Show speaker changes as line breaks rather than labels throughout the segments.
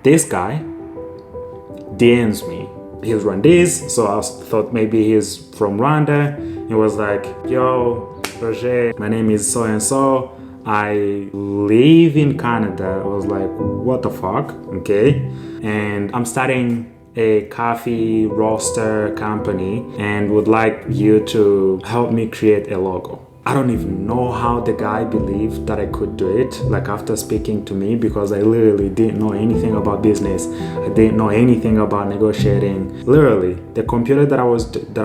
This guy DMs me. He's Rwandese, so I thought maybe he's from Rwanda. He was like, yo, Roger, my name is so and so. I live in Canada. I was like, what the fuck? Okay. And I'm starting a coffee roaster company and would like you to help me create a logo. I don't even know how the guy believed that I could do it, like after speaking to me, because I literally didn't know anything about business. I didn't know anything about negotiating. Literally, the computer that I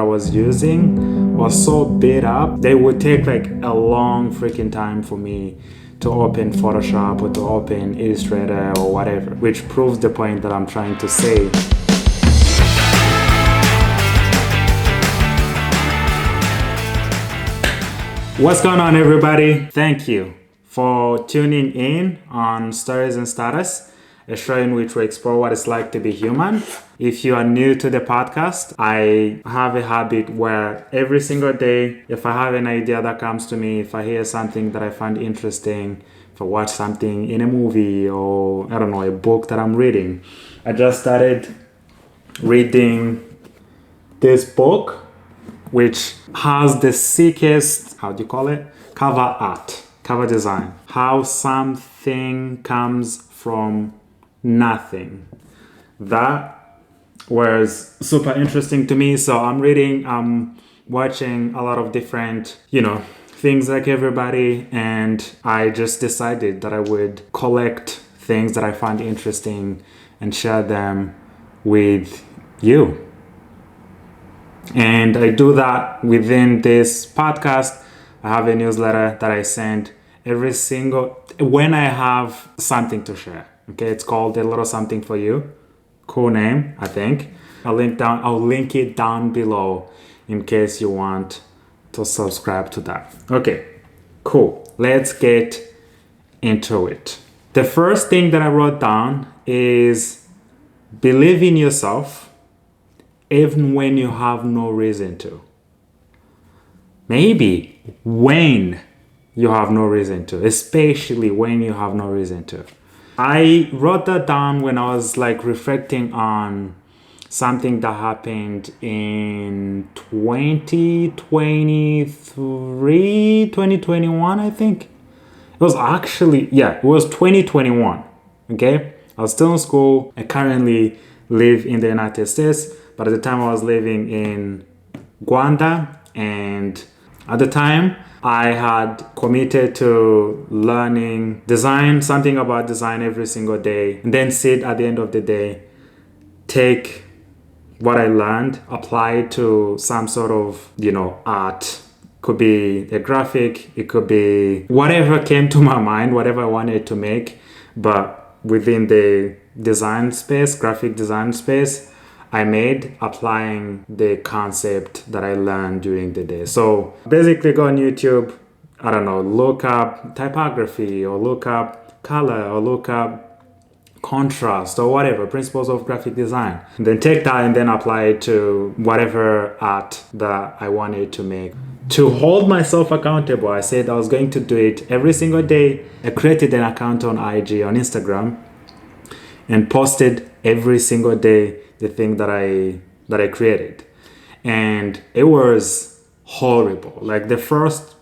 was using was so beat up, they would take like a long freaking time for me to open Photoshop or to open Illustrator or whatever, which proves the point that I'm trying to say. What's going on, everybody? Thank you for tuning in on Stories and Status, a show in which we explore what it's like to be human. If you are new to the podcast, I have a habit where every single day, if I have an idea that comes to me, if I hear something that I find interesting, if I watch something in a movie or, I don't know, a book that I'm reading, I just started reading this book, which has the sickest, cover design. How something comes from nothing. That was super interesting to me. So I'm watching a lot of different, things like everybody. And I just decided that I would collect things that I find interesting and share them with you. And I do that within this podcast. I have a newsletter that I send when I have something to share. Okay, it's called A Little Something for You. Cool name, I think. I'll link it down below in case you want to subscribe to that. Okay, cool. Let's get into it. The first thing that I wrote down is believe in yourself even when you have no reason to. Maybe when you have no reason to, especially when you have no reason to. I wrote that down when I was reflecting on something that happened in 2021, I think. It was 2021, okay? I was still in school. I currently live in the United States, but at the time I was living in Rwanda, and at the time I had committed to learning something about design every single day, and then sit at the end of the day, take what I learned, apply it to some sort of, art. Could be a graphic, it could be whatever came to my mind, whatever I wanted to make, but within the graphic design space, I made applying the concept that I learned during the day. So basically go on YouTube, look up typography or look up color or look up contrast or whatever, principles of graphic design. And then take that and then apply it to whatever art that I wanted to make. To hold myself accountable, I said I was going to do it every single day. I created an account on IG, on Instagram, and posted every single day the thing that I created. And it was horrible. Like the first,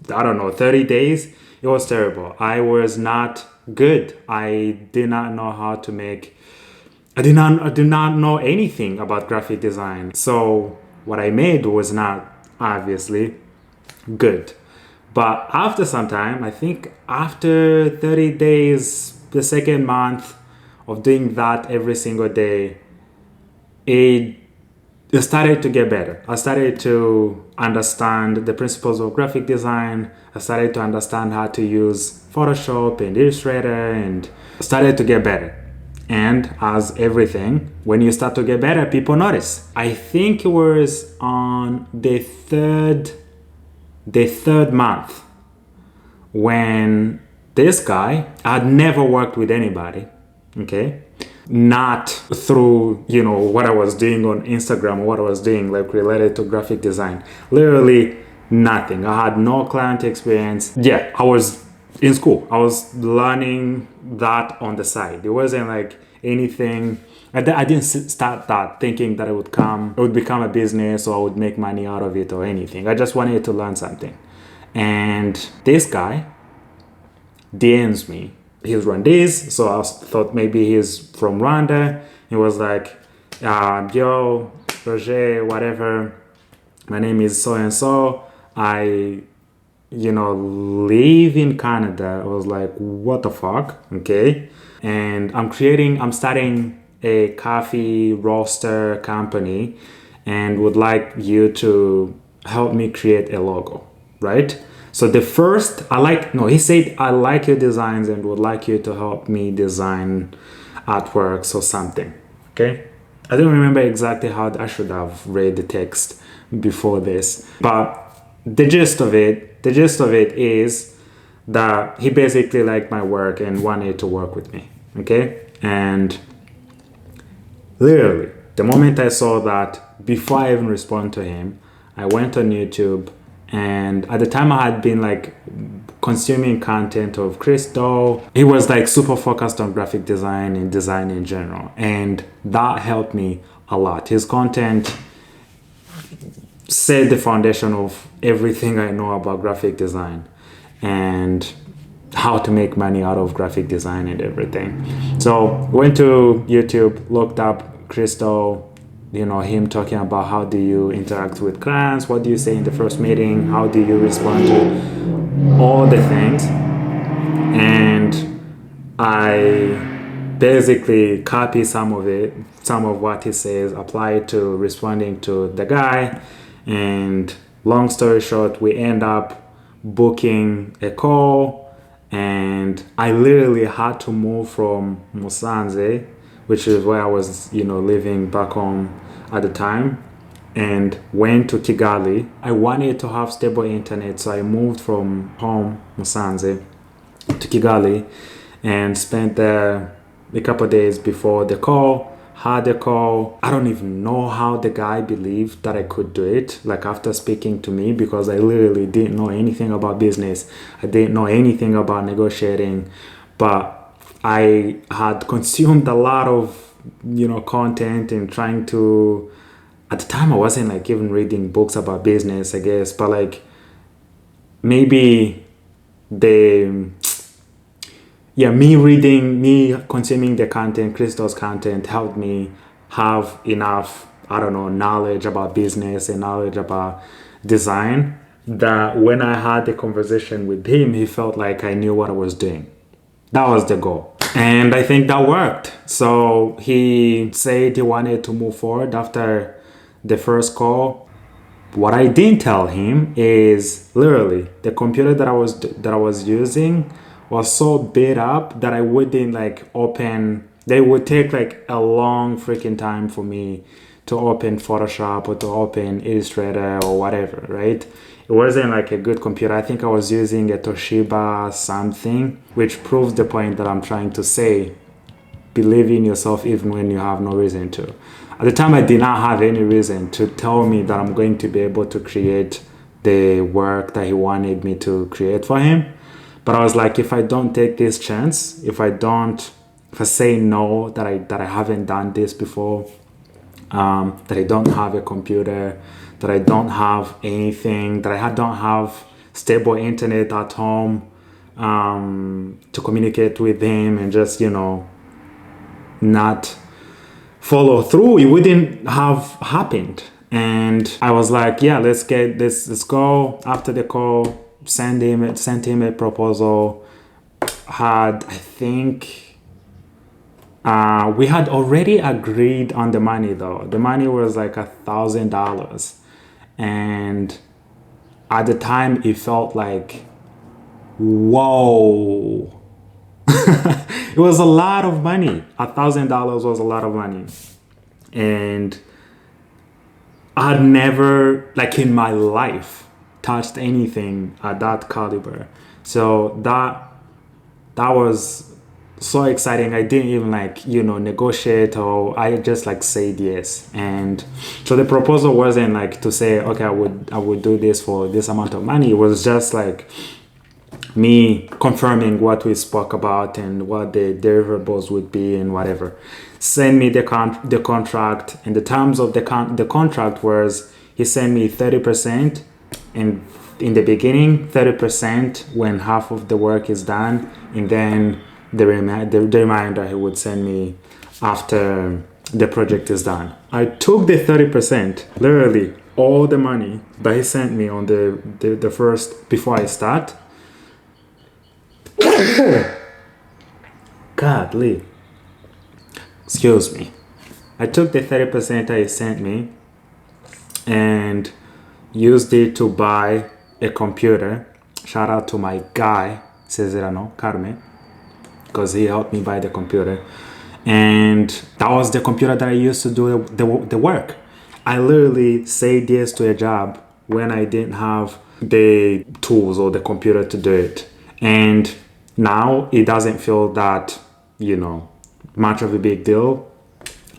30 days, it was terrible. I was not good. I did not know how to make, I did not know anything about graphic design. So what I made was not obviously good. But after some time, I think after 30 days, the second month of doing that every single day, it started to get better. I started to understand the principles of graphic design. I started to understand how to use Photoshop and Illustrator, and started to get better. And as everything, when you start to get better, people notice. I think it was on the third month when this guy, I'd never worked with anybody, okay? Not through, what I was doing on Instagram or what I was doing related to graphic design. Literally nothing. I had no client experience. Yeah, I was in school. I was learning that on the side. It wasn't anything. I didn't start that thinking that it would become a business or I would make money out of it or anything. I just wanted to learn something. And this guy DMs me. He's Rwandese, so I thought maybe he's from Rwanda. He was like, yo, Roger, whatever. My name is so and so. I live in Canada. I was like, what the fuck? Okay. And I'm starting a coffee roaster company and would like you to help me create a logo, right? So he said, I like your designs and would like you to help me design artworks or something. Okay. I don't remember exactly how I should have read the text before this, but the gist of it is that he basically liked my work and wanted to work with me. Okay. And literally, the moment I saw that, before I even respond to him, I went on YouTube, and at the time I had been like consuming content of Chris Do. He was like super focused on graphic design and design in general, and that helped me a lot. His content set the foundation of everything I know about graphic design and how to make money out of graphic design and everything. So went to YouTube, looked up Chris Do, him talking about how do you interact with clients, what do you say in the first meeting, how do you respond to all the things. And I basically copy some of what he says, apply it to responding to the guy. And long story short, we end up booking a call, and I literally had to move from Musanze, which is where I was, living back home at the time, and went to Kigali. I wanted to have stable internet, so I moved from home, Musanze, to Kigali, and spent there a couple of days before the call. Had the call. I don't even know how the guy believed that I could do it, like after speaking to me, because I literally didn't know anything about business. I didn't know anything about negotiating, but I had consumed a lot of content and trying to, at the time I wasn't like even reading books about business, I guess, but like maybe me consuming the content, Chris Do's content, helped me have enough, knowledge about business and knowledge about design, that when I had the conversation with him, he felt like I knew what I was doing. That was the goal. And I think that worked. So he said he wanted to move forward after the first call. What I didn't tell him is literally the computer that I was using was so beat up that I wouldn't like open. They would take like a long freaking time for me to open Photoshop or to open Illustrator or whatever, right? It wasn't like a good computer. I think I was using a Toshiba something, which proves the point that I'm trying to say. Believe in yourself even when you have no reason to. At the time, I did not have any reason to tell me that I'm going to be able to create the work that he wanted me to create for him. But I was like, if I don't take this chance, if I say no, that I haven't done this before, that I don't have a computer, that I don't have anything, that I don't have stable internet at home to communicate with him and just, not follow through, it wouldn't have happened. And I was like, yeah, let's go. After the call, sent him a proposal. I think we had already agreed on the money though. The money was like $1,000, and at the time it felt like, whoa. It was a lot of money. $1,000 was a lot of money, and I had never, like in my life, touched anything at that caliber. So that was so exciting. I didn't even negotiate, or I just said yes. And so the proposal wasn't like to say, okay, I would do this for this amount of money. It was just like, me confirming what we spoke about and what the deliverables would be and whatever. Send me the contract, and the terms of the contract was he sent me 30%, and in the beginning 30% when half of the work is done, and then the remainder he would send me after the project is done. I took the 30%, literally all the money that he sent me on the first, before I start. Godly. Excuse me. I took the 30% that he sent me and used it to buy a computer. Shout out to my guy, Cesarano Carme, because he helped me buy the computer. And that was the computer that I used to do the work. I literally said yes to a job when I didn't have the tools or the computer to do it. And now it doesn't feel that, much of a big deal.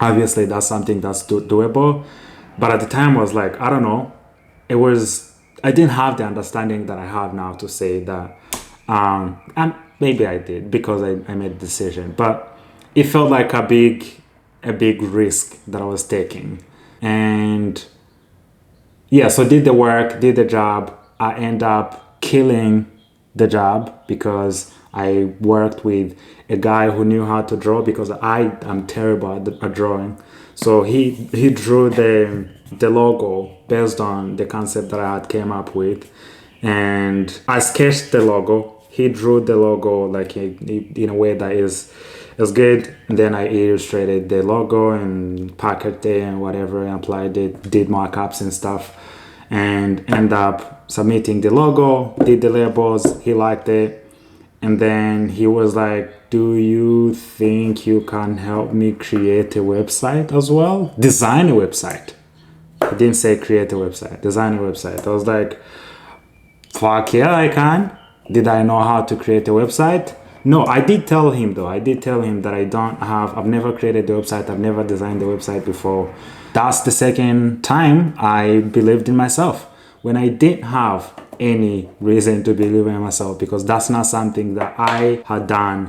Obviously, that's something that's doable. But at the time, I was like, I don't know. I didn't have the understanding that I have now to say that. And maybe I did because I made the decision. But it felt like a big risk that I was taking. And yeah, so did the work, did the job. I end up killing the job because I worked with a guy who knew how to draw, because I am terrible at drawing. So he drew the logo based on the concept that I had came up with, and I sketched the logo. He drew the logo like in a way that is good. And then I illustrated the logo and packaged it and whatever, and applied it, did markups and stuff, and end up submitting the logo, did the labels. He liked it. And then he was like, do you think you can help me create a website as well? Design a website. He didn't say create a website, design a website. I was like, fuck yeah, I can. Did I know how to create a website? No, I did tell him though. I did tell him that I've never created the website. I've never designed the website before. That's the second time I believed in myself, when I didn't have any reason to believe in myself, because that's not something that I had done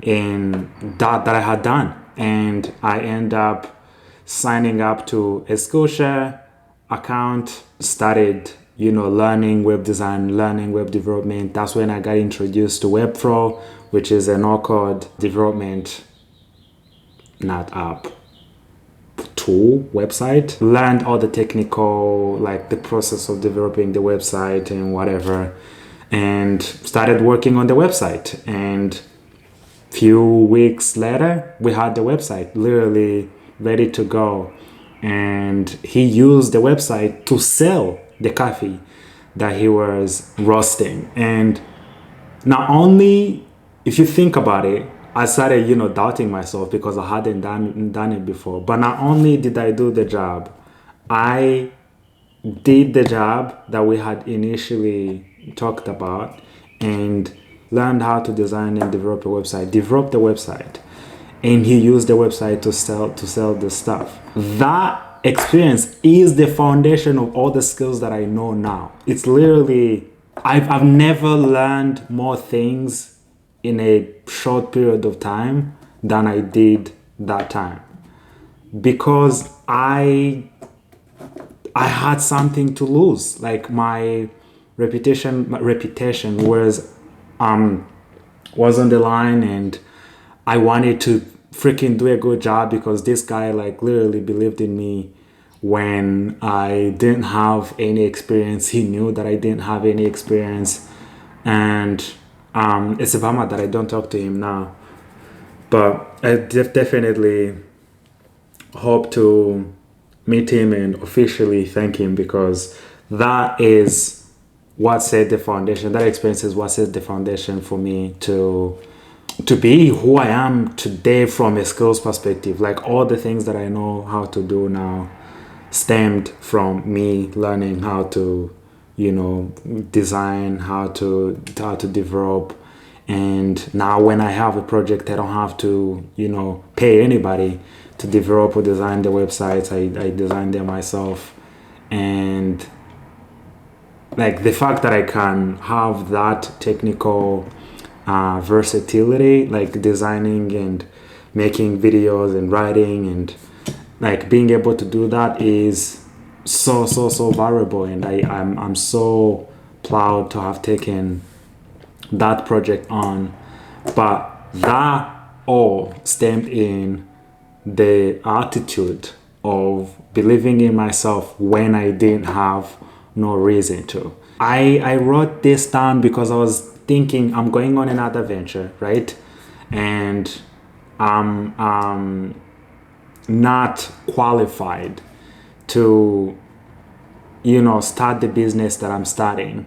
that I had done. And I end up signing up to a Skillshare account, started, learning web design, learning web development. That's when I got introduced to Webflow, which is a no-code development, not app, tool, website. Learned all the technical, like the process of developing the website and whatever, and started working on the website. And few weeks later, we had the website literally ready to go. And he used the website to sell the coffee that he was roasting. And not only, if you think about it, I started, doubting myself because I hadn't done it before. But not only did I do the job, I did the job that we had initially talked about, and learned how to design and develop the website. And he used the website to sell the stuff. That experience is the foundation of all the skills that I know now. It's literally, I've never learned more things in a short period of time than I did that time, because I had something to lose. Like my reputation was on the line, and I wanted to freaking do a good job because this guy like literally believed in me when I didn't have any experience. He knew that I didn't have any experience, and it's a bummer that I don't talk to him now. But I definitely hope to meet him and officially thank him, because that is what set the foundation. That experience is what set the foundation for me to be who I am today from a skills perspective. Like all the things that I know how to do now stemmed from me learning how to design, how to develop. And now when I have a project, I don't have to pay anybody to develop or design the websites. I design them myself. And like the fact that I can have that technical versatility, like designing and making videos and writing, and like being able to do that is so valuable. And I'm so proud to have taken that project on. But that all stemmed in the attitude of believing in myself when I didn't have no reason to. I wrote this down because I was thinking I'm going on another venture, right? And I'm not qualified to, start the business that I'm starting.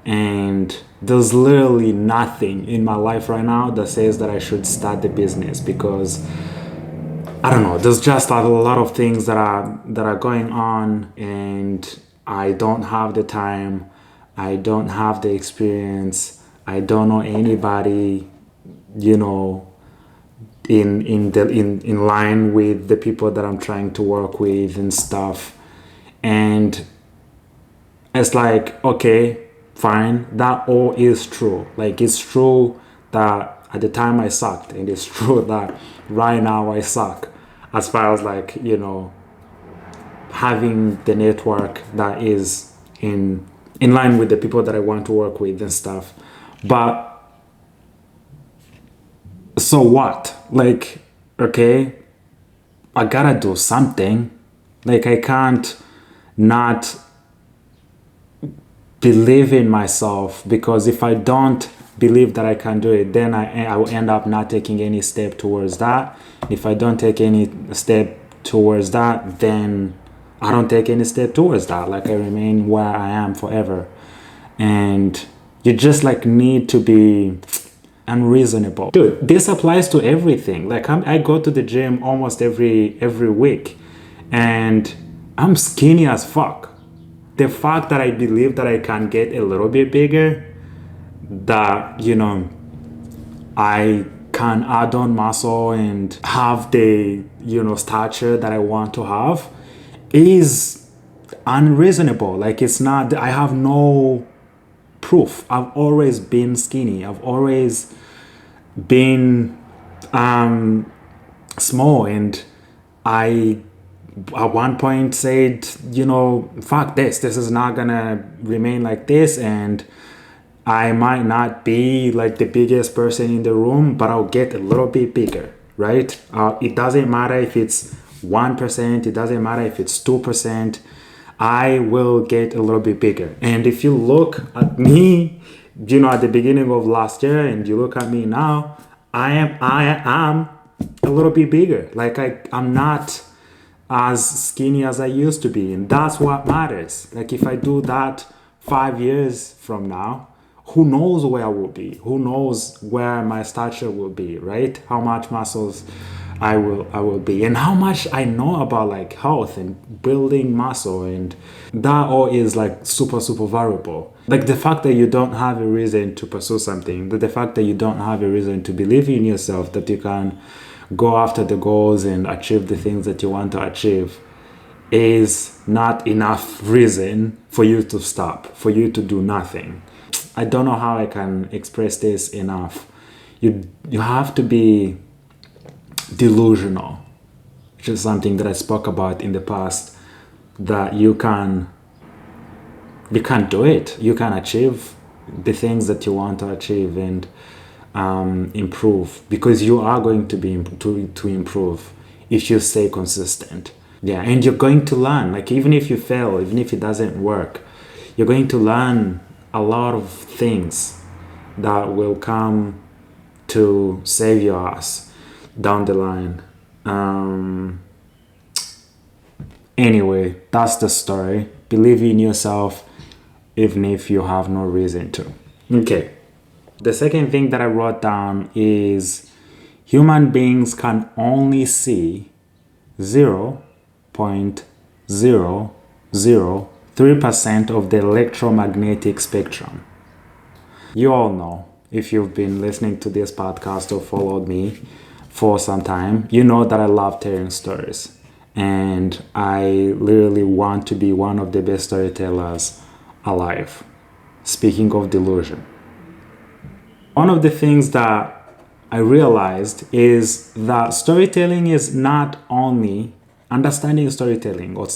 And there's literally nothing in my life right now that says that I should start the business, because I don't know, there's just a lot of things that are going on, and I don't have the time, I don't have the experience, I don't know anybody, in line with the people that I'm trying to work with and stuff. And it's like, okay, fine, that all is true. Like, it's true that at the time I sucked, and it's true that right now I suck, as far as like, having the network that is in line with the people that I want to work with and stuff. But so what? Like, okay, I gotta do something. Like, I can't not believe in myself, because if I don't believe that I can do it, then I will end up not taking any step towards that. If I don't take any step towards that, then I don't take any step towards that. Like, I remain where I am forever. And you just like need to be unreasonable. Dude, this applies to everything. Like, I go to the gym almost every week, and I'm skinny as fuck. The fact that I believe that I can get a little bit bigger, that I can add on muscle and have the stature that I want to have, is unreasonable. Like, it's not, I have no proof. I've always been skinny. I've always been small, and I at one point said, fuck this is not gonna remain like this, and I might not be like the biggest person in the room, but I'll get a little bit bigger, right? It doesn't matter if it's 1%, it doesn't matter if it's 2%, I will get a little bit bigger. And if you look at me, at the beginning of last year, and you look at me now, I am a little bit bigger. Like, I'm not as skinny as I used to be, and that's what matters. Like, if I do that 5 years from now, who knows where I will be? Who knows where my stature will be, right? How much muscles I will be, and how much I know about like health and building muscle, and that all is like super valuable. Like, the fact that you don't have a reason to pursue something, the fact that you don't have a reason to believe in yourself, that you can go after the goals and achieve the things that you want to achieve, is not enough reason for you to stop, for you to do nothing. I don't know how I can express this enough. You have to be delusional, which is something that I spoke about in the past, that you can do it. You can achieve the things that you want to achieve, and improve, because you are going to be to improve if you stay consistent. Yeah, and you're going to learn. Like, even if you fail, even if it doesn't work, you're going to learn a lot of things that will come to save your ass down the line. Anyway, that's the story. Believe in yourself even if you have no reason to. Okay. The second thing that I wrote down is human beings can only see 0.003% of the electromagnetic spectrum. You all know, if you've been listening to this podcast or followed me for some time, you know that I love telling stories. And I literally want to be one of the best storytellers alive. Speaking of delusion. one of the things that I realized is that storytelling is not only understanding storytelling or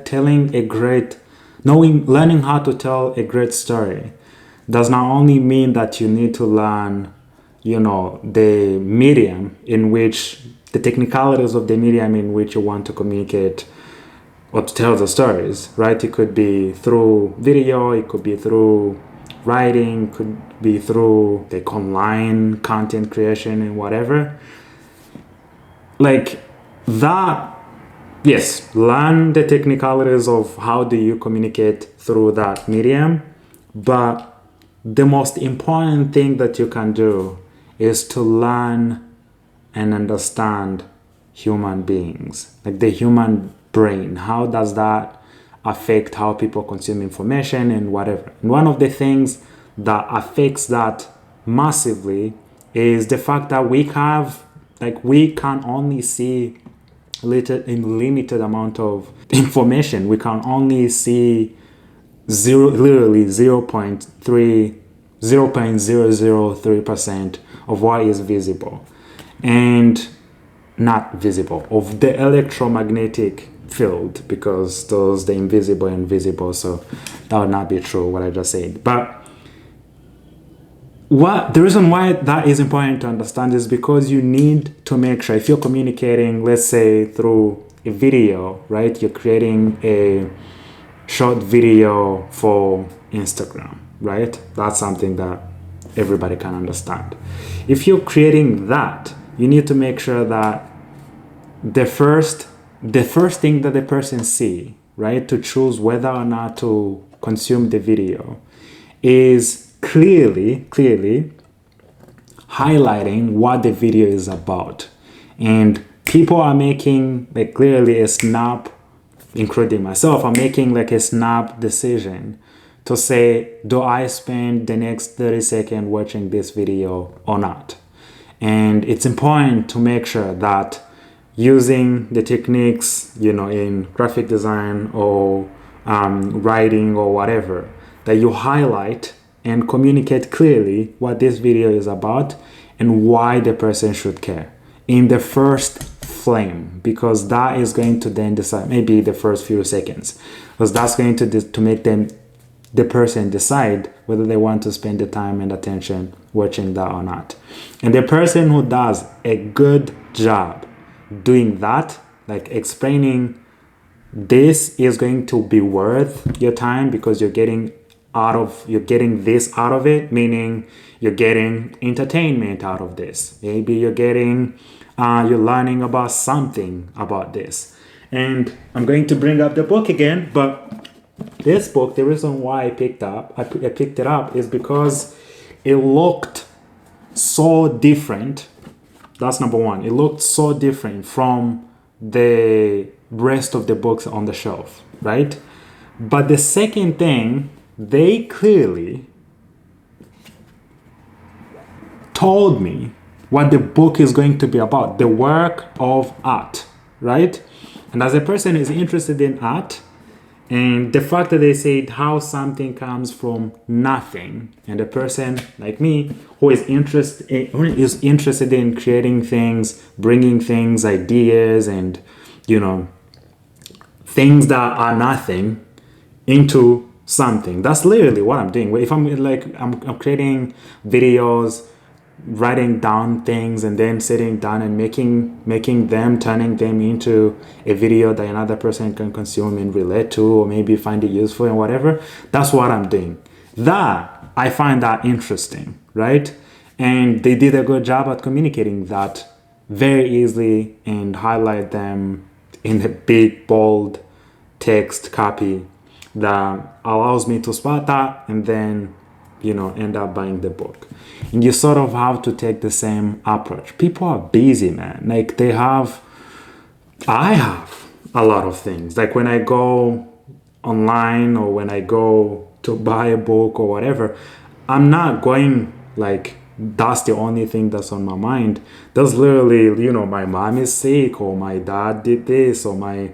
telling a great, learning how to tell a great story does not only mean that you need to learn, the medium in which the technicalities of the medium in which you want to communicate or to tell the stories, right? It could be through video, it could be through writing, could be through like online content creation and whatever. Like that, yes, learn the technicalities of how do you communicate through that medium, but the most important thing that you can do is to learn and understand human beings, like the human brain. How does that affect how people consume information and whatever? And one of the things that affects that massively is the fact that we can only see limited amount of information. We can only see literally 0.003% of what is visible and not visible of the electromagnetic field, because those the invisible and visible, so that would not be true what I just said. But what the reason why that is important to understand is because you need to make sure, if you're communicating, let's say through a video, right? You're creating a short video for Instagram, right? That's something that everybody can understand. If you're creating that, you need to make sure that the first thing that the person see, right, to choose whether or not to consume the video is clearly highlighting what the video is about. And people are making like clearly a snap, including myself, I'm making like a snap decision to say, do I spend the next 30 seconds watching this video or not? And it's important to make sure that using the techniques, in graphic design or writing or whatever, that you highlight and communicate clearly what this video is about and why the person should care in the first flame, because that is going to then decide, maybe the first few seconds, because that's going to make the person decide whether they want to spend the time and attention watching that or not. And the person who does a good job doing that, like explaining this is going to be worth your time because you're getting this out of it, meaning you're getting entertainment out of this. Maybe you're learning about something about this. And I'm going to bring up the book again, but this book, the reason why I picked it up is because it looked so different. That's number one. It looked so different from the rest of the books on the shelf, right? But the second thing, they clearly told me what the book is going to be about, the work of art, right? And as a person who is interested in art, and the fact that they said how something comes from nothing, and a person like me who is interested in creating things, bringing things, ideas, and things that are nothing into something. That's literally what I'm doing. If I'm creating videos, writing down things, and then sitting down and turning them into a video that another person can consume and relate to, or maybe find it useful and whatever. That's what I'm doing. That I find that interesting, right? And they did a good job at communicating that very easily and highlight them in a big bold text copy that allows me to spot that and then end up buying the book. And you sort of have to take the same approach. People are busy, man. Like I have a lot of things. Like when I go online or when I go to buy a book or whatever, I'm not going like that's the only thing that's on my mind. There's literally, my mom is sick, or my dad did this, or my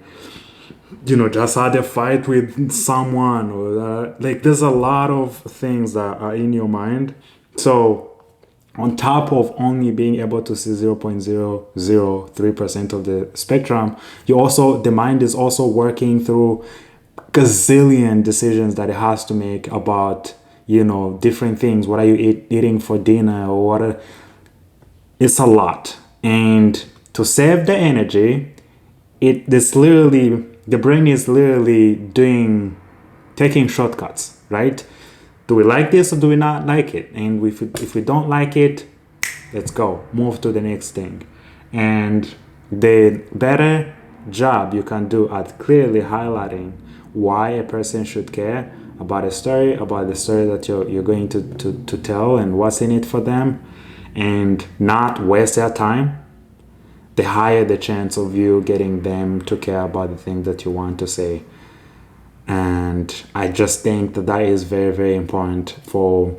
just had a fight with someone, or there's a lot of things that are in your mind. So on top of only being able to see 0.003% of the spectrum, the mind is also working through gazillion decisions that it has to make about, different things. What are you eating for dinner, or what? It's a lot. And to save the energy, the brain is literally taking shortcuts, right? Do we like this or do we not like it? And if we don't like it, let's go, move to the next thing. And the better job you can do at clearly highlighting why a person should care about the story that you're going to tell and what's in it for them, and not waste their time, the higher the chance of you getting them to care about the thing that you want to say. And I just think that is very, very important for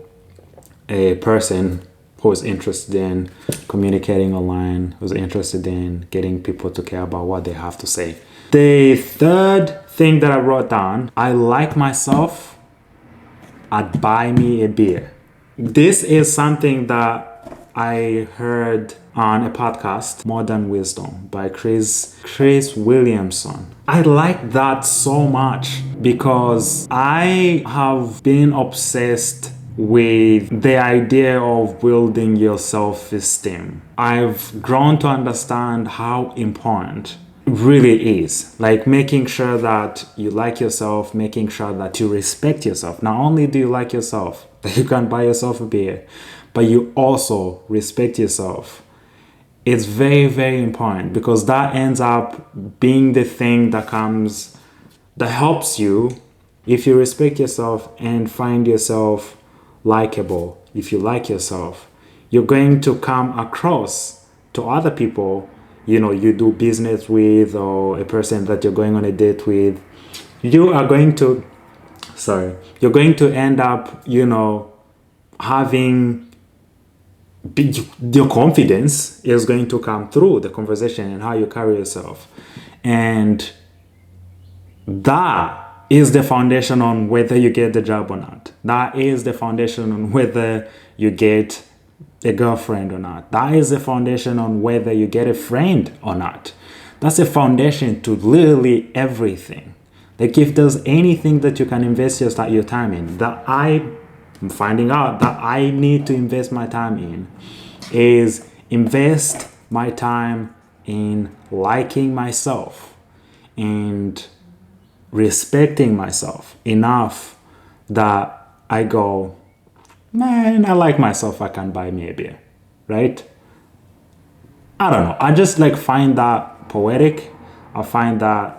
a person who's interested in communicating online, who's interested in getting people to care about what they have to say. The third thing that I wrote down, I like myself, I'd buy me a beer. This is something that I heard on a podcast, Modern Wisdom, by Chris Williamson. I like that so much because I have been obsessed with the idea of building your self-esteem. I've grown to understand how important it really is. Like making sure that you like yourself, making sure that you respect yourself. Not only do you like yourself, that you can buy yourself a beer, but you also respect yourself. It's very, very important because that ends up being the thing that helps you. If you respect yourself and find yourself likable, if you like yourself, you're going to come across to other people, you do business with, or a person that you're going on a date with. You're going to end up, having your confidence is going to come through the conversation and how you carry yourself. And that is the foundation on whether you get the job or not. That is the foundation on whether you get a girlfriend or not. That is the foundation on whether you get a friend or not. That's the foundation to literally everything. Like if there's anything that you can invest your time in, that I'm finding out that I need to invest my time in, is invest my time in liking myself and respecting myself enough that I go, man, I like myself, I can buy me a beer, right? I don't know. I just find that poetic. I find that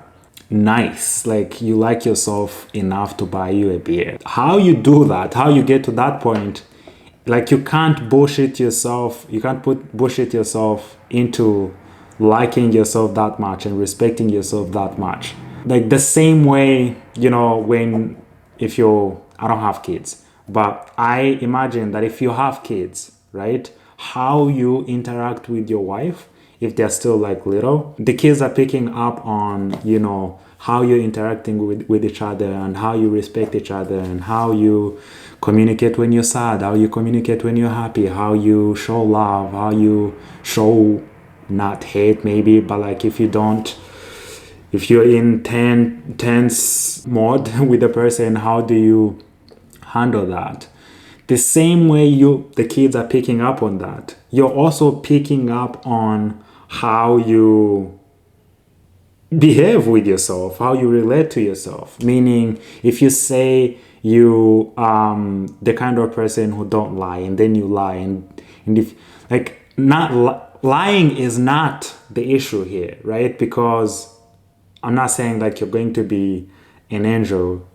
nice. Like you like yourself enough to buy you a beer. How you do that, how you get to that point, you can't bullshit yourself. You can't bullshit yourself into liking yourself that much and respecting yourself that much. Like the same way, I don't have kids, but I imagine that if you have kids, right, how you interact with your wife, if they're still little, the kids are picking up on, how you're interacting with each other and how you respect each other and how you communicate when you're sad, how you communicate when you're happy, how you show love, how you show not hate maybe, but if you're in tense mode with a person, how do you handle that? The same way the kids are picking up on that, you're also picking up on how you behave with yourself, how you relate to yourself. Meaning, if you say you the kind of person who don't lie, and then you lie, and if lying is not the issue here, right? Because I'm not saying you're going to be an angel.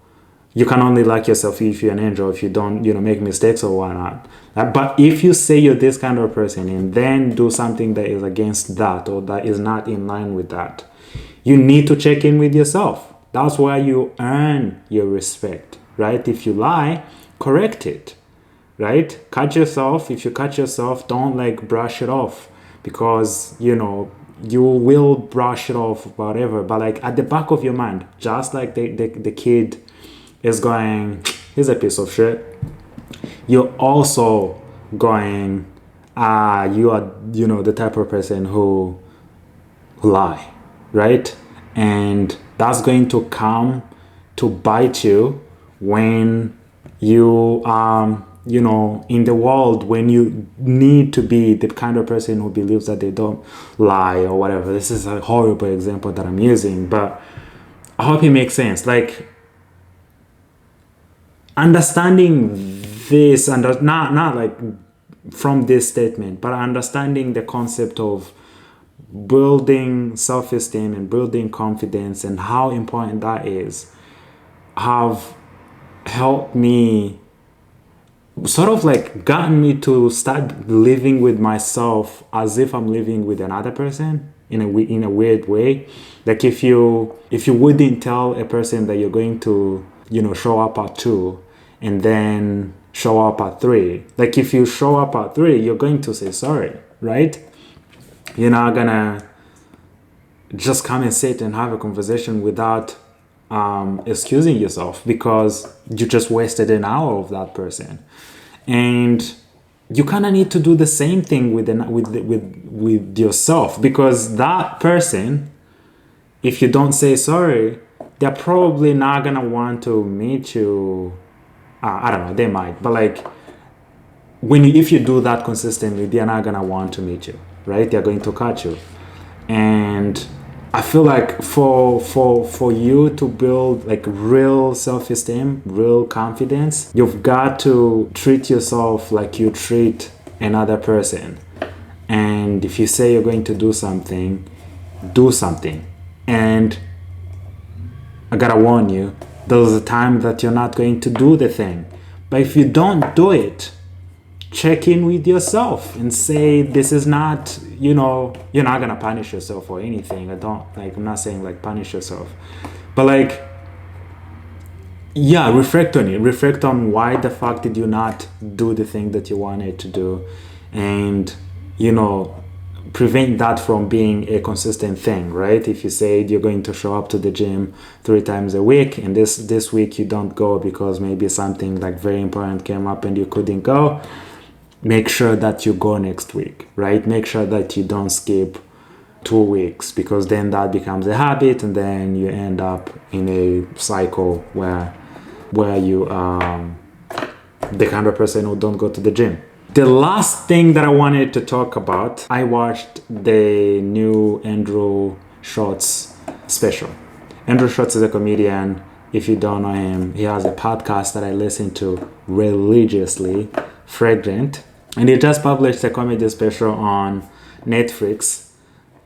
You can only like yourself if you're an angel, if you don't, make mistakes or whatnot. But if you say you're this kind of person and then do something that is against that or that is not in line with that, you need to check in with yourself. That's why you earn your respect, right? If you lie, correct it, right? Catch yourself. If you catch yourself, don't brush it off, because, you will brush it off, whatever. But at the back of your mind, just like the kid is going, he's a piece of shit, you're also going, you are, the type of person who lie, right? And that's going to come to bite you when you in the world, when you need to be the kind of person who believes that they don't lie or whatever. This is a horrible example that I'm using, but I hope it makes sense. Like, understanding this, and not like from this statement, but understanding the concept of building self-esteem and building confidence and how important that is, have helped me, sort of like gotten me to start living with myself as if I'm living with another person in a weird way. Like, if you wouldn't tell a person that you're going to show up at 2 and then show up at 3, like if you show up at 3, you're going to say sorry, right? You're not gonna just come and sit and have a conversation without excusing yourself because you just wasted an hour of that person. And you kind of need to do the same thing with yourself, because that person, if you don't say sorry, they're probably not gonna want to meet you. I don't know, they might, but like if you do that consistently, they're not gonna want to meet you, right? They're going to cut you. And I feel like for you to build like real self-esteem, real confidence, you've got to treat yourself like you treat another person. And if you say you're going to do something, do something. And I gotta warn you, there's a time that you're not going to do the thing. But if you don't do it, check in with yourself and say, this is not, you're not gonna punish yourself or anything. I'm not saying like punish yourself, but like, yeah, reflect on it. Reflect on why the fuck did you not do the thing that you wanted to do, and prevent that from being a consistent thing, right? If you said you're going to show up to the gym 3 times a week, and this week you don't go because maybe something like very important came up and you couldn't go, make sure that you go next week, right? Make sure that you don't skip 2 weeks, because then that becomes a habit, and then you end up in a cycle where you the kind of person who don't go to the gym. The last thing that I wanted to talk about, I watched the new Andrew Schulz special. Andrew Schulz is a comedian. If you don't know him, he has a podcast that I listen to religiously, Fragrant. And he just published a comedy special on Netflix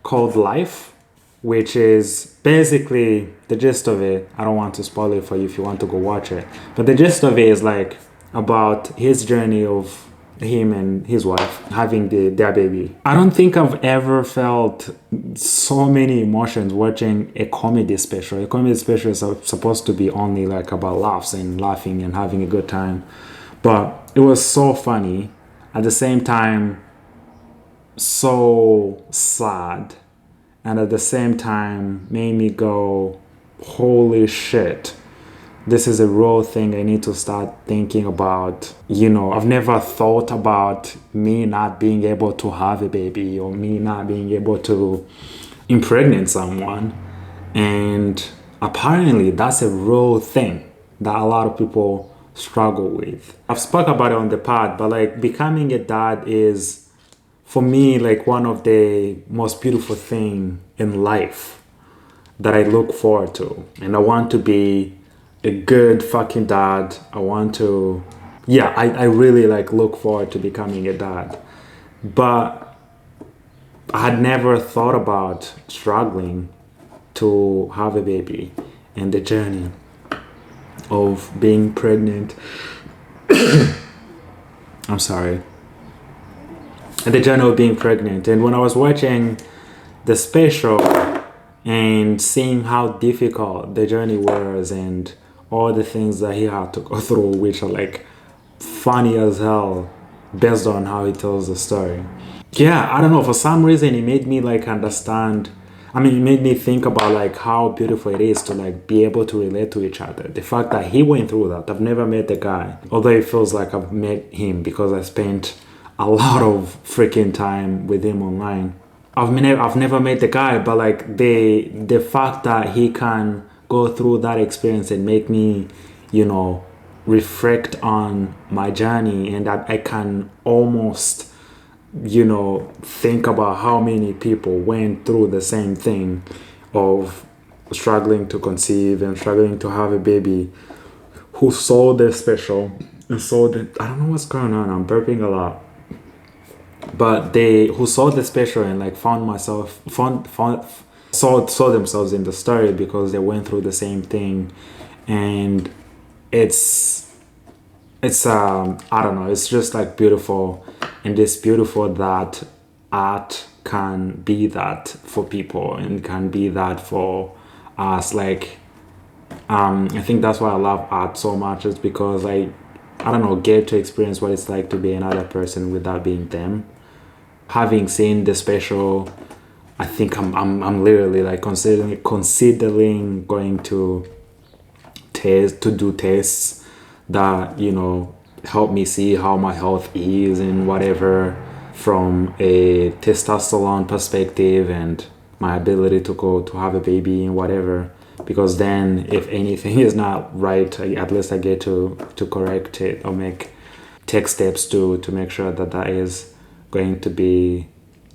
called Life, which is basically the gist of it. I don't want to spoil it for you if you want to go watch it. But the gist of it is like about his journey of him and his wife having their baby. I don't think I've ever felt so many emotions watching a comedy special. A comedy special is supposed to be only like about laughs and laughing and having a good time. But it was so funny. At the same time, so sad. And at the same time, made me go, holy shit. This is a real thing I need to start thinking about. I've never thought about me not being able to have a baby, or me not being able to impregnate someone. And apparently that's a real thing that a lot of people struggle with. I've spoke about it on the pod, but like becoming a dad is, for me, like one of the most beautiful thing in life that I look forward to. And I want to be a good fucking dad. I really like look forward to becoming a dad. But I had never thought about struggling to have a baby and the journey of being pregnant. I'm sorry. And the journey of being pregnant. And when I was watching the special and seeing how difficult the journey was and all the things that he had to go through, which are like funny as hell based on how he tells the story. Yeah, I don't know, for some reason it made me like understand. It made me think about like how beautiful it is to like be able to relate to each other. The fact that he went through that. I've never met the guy, although it feels like I've met him because I spent a lot of freaking time with him online. I've never met the guy, but like the fact that he can go through that experience and make me, you know, reflect on my journey, and that I can almost, you know, think about how many people went through the same thing of struggling to conceive and struggling to have a baby, who saw the special and saw the, I don't know what's going on, I'm burping a lot, but they who saw the special and like saw themselves in the story because they went through the same thing. And it's I don't know, it's just like beautiful. And it's beautiful that art can be that for people and can be that for us. Like I think that's why I love art so much, is because I don't know, get to experience what it's like to be another person without being them. Having seen the special, I think I'm literally like considering going to do tests that, you know, help me see how my health is and whatever, from a testosterone perspective and my ability to go to have a baby and whatever. Because then if anything is not right, at least I get to correct it or take steps to make sure that that is going to be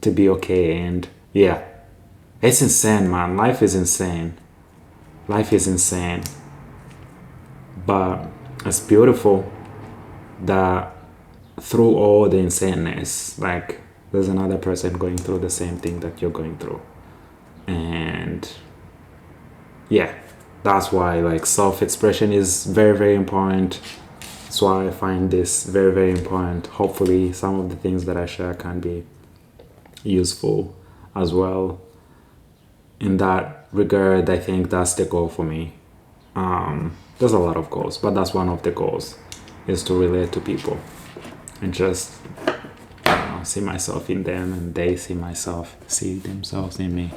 okay. And yeah, it's insane, man. Life is insane. But it's beautiful that through all the insaneness, like, there's another person going through the same thing that you're going through. And yeah, that's why like self-expression is very, very important. That's why I find this very, very important. Hopefully some of the things that I share can be useful as well. In that regard, I think that's the goal for me. There's a lot of goals, but that's one of the goals, is to relate to people and just, see myself in them and they see themselves in me.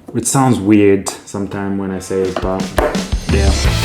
Which sounds weird sometimes when I say it, but yeah.